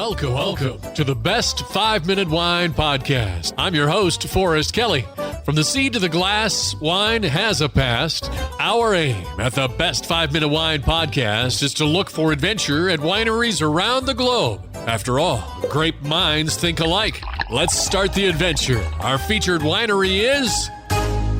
Welcome to the Best 5-Minute Wine Podcast. I'm your host, Forrest Kelly. From the seed to the glass, wine has a past. Our aim at the Best 5-Minute Wine Podcast is to look for adventure at wineries around the globe. After all, great minds think alike. Let's start the adventure. Our featured winery is...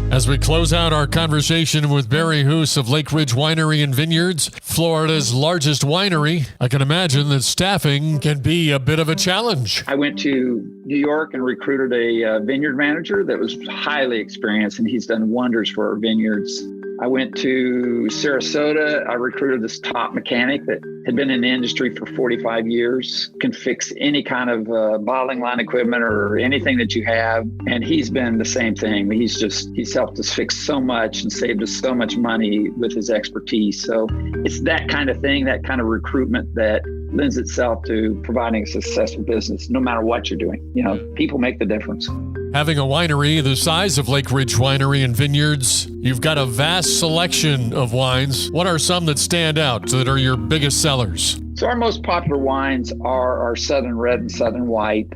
As we close out our conversation with Barry Hoos of Lakeridge Winery and Vineyards, Florida's largest winery, I can imagine that staffing can be a bit of a challenge. I went to New York and recruited a vineyard manager that was highly experienced, and he's done wonders for our vineyards. I went to Sarasota. I recruited this top mechanic that had been in the industry for 45 years, can fix any kind of bottling line equipment or anything that you have. And he's been the same thing. He's helped us fix so much and saved us so much money with his expertise. So it's that kind of thing, that kind of recruitment that lends itself to providing a successful business, no matter what you're doing. You know, people make the difference. Having a winery the size of Lakeridge Winery and Vineyards, you've got a vast selection of wines. What are some that stand out, that are your biggest sellers? So our most popular wines are our Southern Red and Southern White.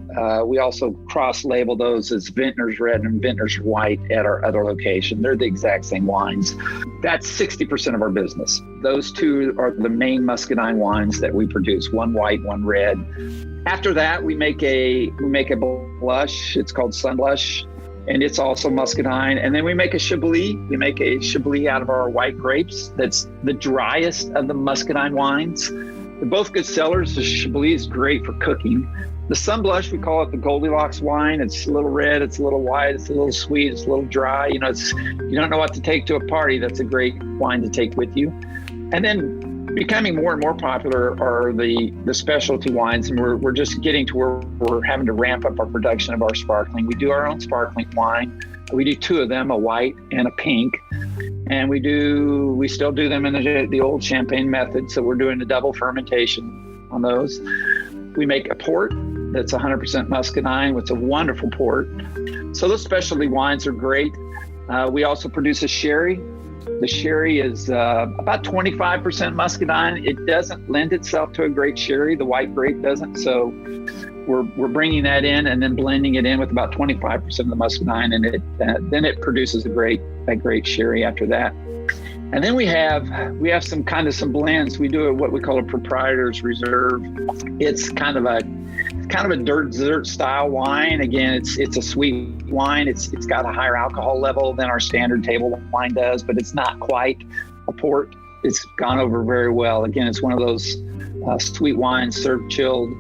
We also cross-label those as Vintners Red and Vintners White at our other location. They're the exact same wines. That's 60% of our business. Those two are the main muscadine wines that we produce, one white, one red. After that, we make a blush. It's called Sun Blush, and it's also muscadine. And then we make a Chablis. We make a Chablis out of our white grapes. That's the driest of the muscadine wines. They're both good sellers. The Chablis is great for cooking. The Sun Blush, we call it the Goldilocks wine. It's a little red, it's a little white, it's a little sweet, it's a little dry. You don't know what to take to a party. That's a great wine to take with you. And then becoming more and more popular are the specialty wines, and we're just getting to where we're having to ramp up our production of our sparkling. We do our own sparkling wine. We do two of them, a white and a pink, and we still do them in the old champagne method. So we're doing a double fermentation on those. We make a port that's 100% muscadine. It's a wonderful port. So those specialty wines are great. We also produce a sherry. The sherry is about 25% muscadine. It doesn't lend itself to a great sherry. The white grape doesn't. So we're bringing that in and then blending it in with about 25% of the muscadine, and then it produces a great sherry after that. And then we have some blends. We do what we call a proprietor's reserve. It's kind of a dessert style wine. Again, it's a sweet wine. It's got a higher alcohol level than our standard table wine does, but it's not quite a port. It's gone over very well. Again, it's one of those sweet wines served chilled.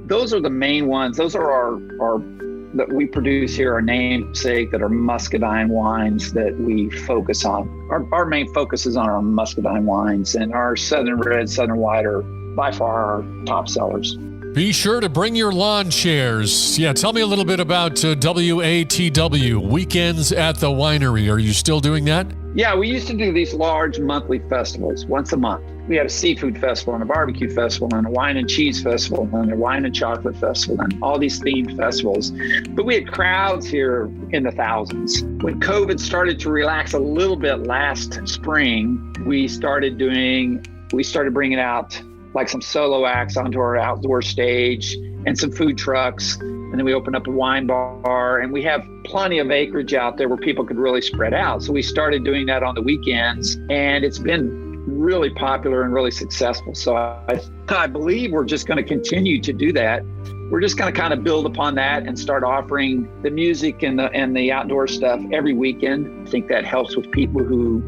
Those are the main ones. Those are our that we produce here, our namesake, that are muscadine wines that we focus on. Our main focus is on our muscadine wines, and our Southern Red, Southern White are by far our top sellers. Be sure to bring your lawn chairs. Yeah, tell me a little bit about WATW, Weekends at the Winery. Are you still doing that? Yeah, we used to do these large monthly festivals once a month. We had a seafood festival and a barbecue festival and a wine and cheese festival and a wine and chocolate festival and all these themed festivals. But we had crowds here in the thousands. When COVID started to relax a little bit last spring, we started bringing out like some solo acts onto our outdoor stage and some food trucks. And then we opened up a wine bar, and we have plenty of acreage out there where people could really spread out. So we started doing that on the weekends, and it's been really popular and really successful. So I believe we're just going to continue to do that. We're just going to kind of build upon that and start offering the music and the outdoor stuff every weekend. I think that helps with people who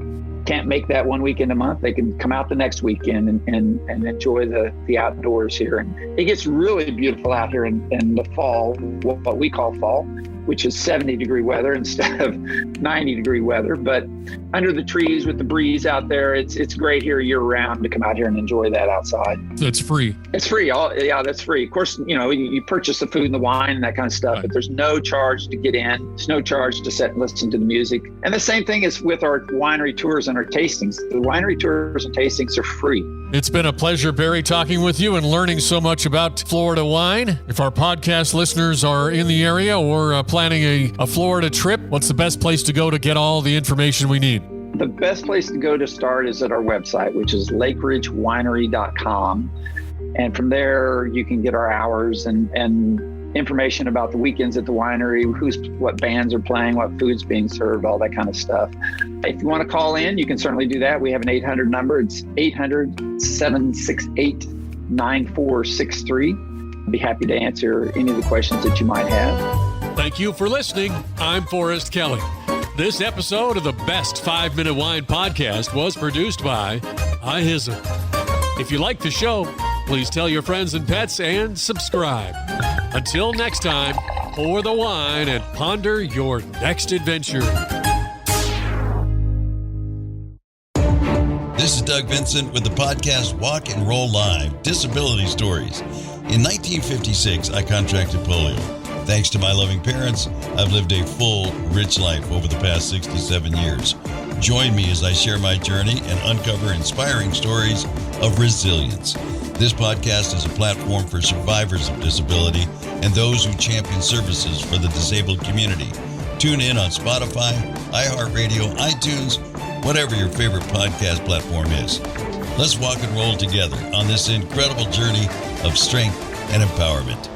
can't make that one weekend a month. They can come out the next weekend and enjoy the outdoors here. And it gets really beautiful out here in the fall, what we call fall, which is 70-degree weather instead of 90-degree weather. But under the trees with the breeze out there, it's great here year-round to come out here and enjoy that outside. That's free. It's free. That's free. Of course, you purchase the food and the wine and that kind of stuff, right, but there's no charge to get in. There's no charge to sit and listen to the music. And the same thing is with our winery tours and our tastings. The winery tours and tastings are free. It's been a pleasure, Barry, talking with you and learning so much about Florida wine. If our podcast listeners are in the area or planning a Florida trip, what's the best place to go to get all the information we need? The best place to go to start is at our website, which is lakeridgewinery.com. And from there, you can get our hours and information about the weekends at the winery, what bands are playing, what food's being served, all that kind of stuff. If you want to call in, you can certainly do that. We have an 800 number. It's 800-768-9463. I'd be happy to answer any of the questions that you might have. Thank you for listening. I'm Forrest Kelly. This episode of the Best 5 Minute Wine Podcast was produced by iHism. If you like the show, please tell your friends and pets and subscribe. Until next time, pour the wine and ponder your next adventure. This is Doug Vincent with the podcast Walk and Roll Live, Disability Stories. In 1956, I contracted polio. Thanks to my loving parents, I've lived a full, rich life over the past 67 years. Join me as I share my journey and uncover inspiring stories of resilience. This podcast is a platform for survivors of disability and those who champion services for the disabled community. Tune in on Spotify, iHeartRadio, iTunes, whatever your favorite podcast platform is. Let's walk and roll together on this incredible journey of strength and empowerment.